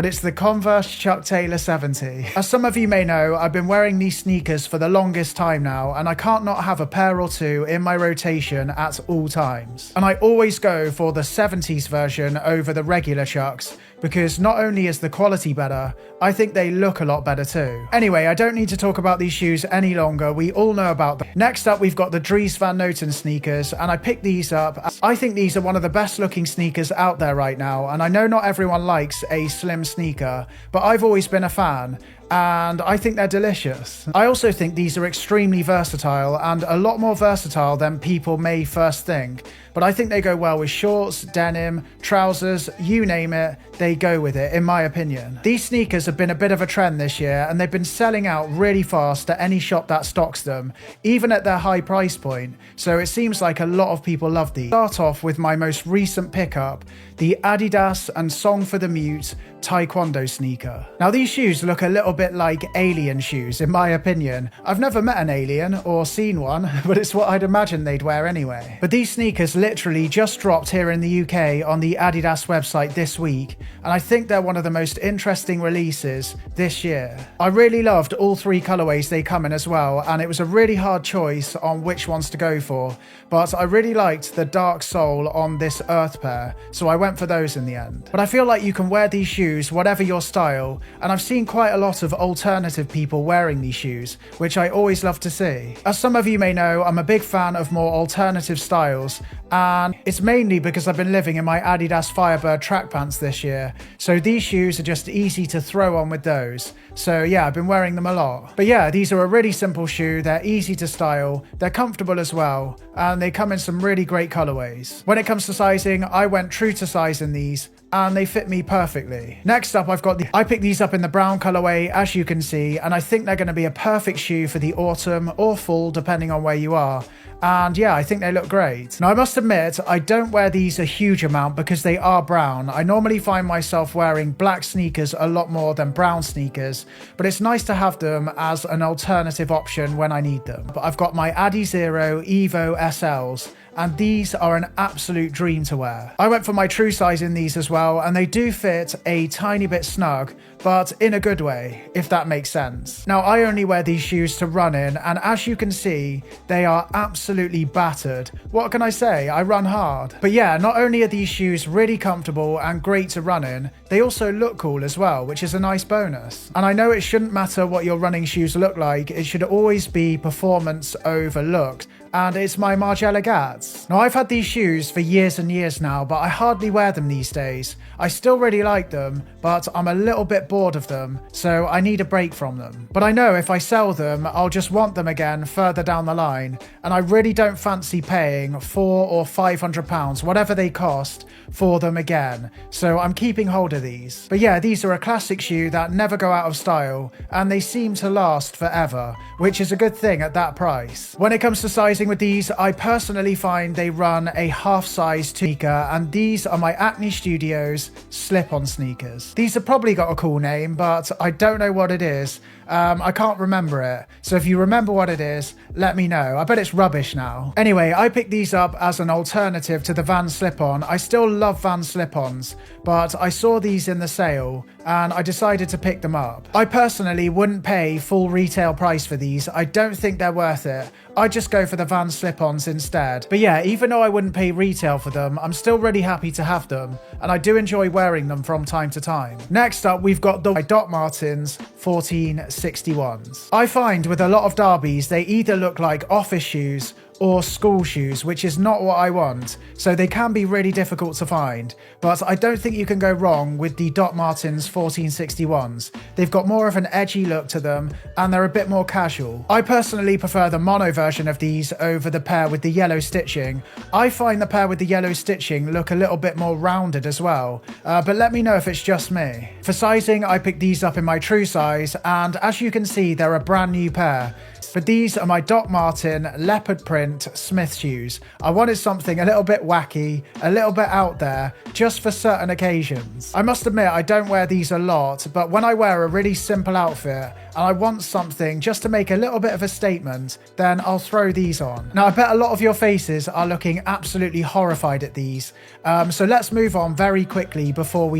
but it's the Converse Chuck Taylor 70. As some of you may know, I've been wearing these sneakers for the longest time now, and I can't not have a pair or two in my rotation at all times. And I always go for the 70s version over the regular Chucks, because not only is the quality better, I think they look a lot better too. Anyway, I don't need to talk about these shoes any longer, we all know about them. Next up, we've got the Dries Van Noten sneakers, and I picked these up. I think these are one of the best looking sneakers out there right now, and I know not everyone likes a slim sneaker, but I've always been a fan, and I think they're delicious. I also think these are extremely versatile, and a lot more versatile than people may first think, but I think they go well with shorts, denim, trousers, you name it, they go with it, in my opinion. These sneakers have been a bit of a trend this year, and they've been selling out really fast at any shop that stocks them, even at their high price point, so it seems like a lot of people love these. Start off with my most recent pickup, the Adidas and Song for the Mute Taekwondo sneaker. Now these shoes look a little bit like alien shoes in my opinion. I've never met an alien or seen one, but it's what I'd imagine they'd wear anyway. But these sneakers literally just dropped here in the UK on the Adidas website this week, and I think they're one of the most interesting releases this year. I really loved all three colorways they come in as well, and it was a really hard choice on which ones to go for, but I really liked the dark sole on this earth pair, so I went for those in the end. But I feel like you can wear these shoes whatever your style, and I've seen quite a lot of alternative people wearing these shoes, which I always love to see. As some of you may know, I'm a big fan of more alternative styles, and it's mainly because I've been living in my Adidas Firebird track pants this year, so these shoes are just easy to throw on with those. So yeah, I've been wearing them a lot. But yeah, these are a really simple shoe, they're easy to style, they're comfortable as well, and they come in some really great colorways. When it comes to sizing, I went true to size in these, and they fit me perfectly. Next up, I picked these up in the brown colorway, as you can see, and I think they're going to be a perfect shoe for the autumn or fall, depending on where you are. And yeah, I think they look great. Now I must admit, I don't wear these a huge amount because they are brown. I normally find myself wearing black sneakers a lot more than brown sneakers, but it's nice to have them as an alternative option when I need them. But I've got my Adizero Evo SLs, and these are an absolute dream to wear. I went for my true size in these as well, and they do fit a tiny bit snug, but in a good way, if that makes sense. Now I only wear these shoes to run in, and as you can see, they are absolutely battered. What can I say? I run hard. But yeah, not only are these shoes really comfortable and great to run in, they also look cool as well, which is a nice bonus. And I know it shouldn't matter what your running shoes look like, it should always be performance over looks, and it's my Margiela Gats. Now I've had these shoes for years and years now, but I hardly wear them these days. I still really like them, but I'm a little bit bored of them, so I need a break from them. But I know if I sell them, I'll just want them again further down the line, and I really don't fancy paying £400 or £500, whatever they cost, for them again, so I'm keeping hold of these. But yeah, these are a classic shoe that never go out of style, and they seem to last forever, which is a good thing at that price. When it comes to sizing with these, I personally find they run a half size sneaker, and these are my Acne Studios slip-on sneakers. These have probably got a cool name, but I don't know what it is. I can't remember it, so if you remember what it is, let me know. I bet it's rubbish now. Anyway, I picked these up as an alternative to the Vans slip-on. I still love Vans slip-ons, but I saw these in the sale and I decided to pick them up. I personally wouldn't pay full retail price for these. I don't think they're worth it. I'd just go for the Vans slip-ons instead. But yeah, even though I wouldn't pay retail for them, I'm still really happy to have them, and I do enjoy wearing them from time to time. Next up, we've got the Doc Martens 1461s. I find with a lot of derbies, they either look like office shoes or school shoes, which is not what I want, so they can be really difficult to find, but I don't think you can go wrong with the Doc Martens 1461s. They've got more of an edgy look to them, and they're a bit more casual. I personally prefer the mono version of these over the pair with the yellow stitching. I find the pair with the yellow stitching look a little bit more rounded as well, but let me know if it's just me. For sizing, I picked these up in my true size, and as you can see, they're a brand new pair. But these are my Doc Marten leopard print Smith shoes. I wanted something a little bit wacky, a little bit out there, just for certain occasions. I must admit I don't wear these a lot, but when I wear a really simple outfit and I want something just to make a little bit of a statement, then I'll throw these on. Now I bet a lot of your faces are looking absolutely horrified at these, so let's move on very quickly before we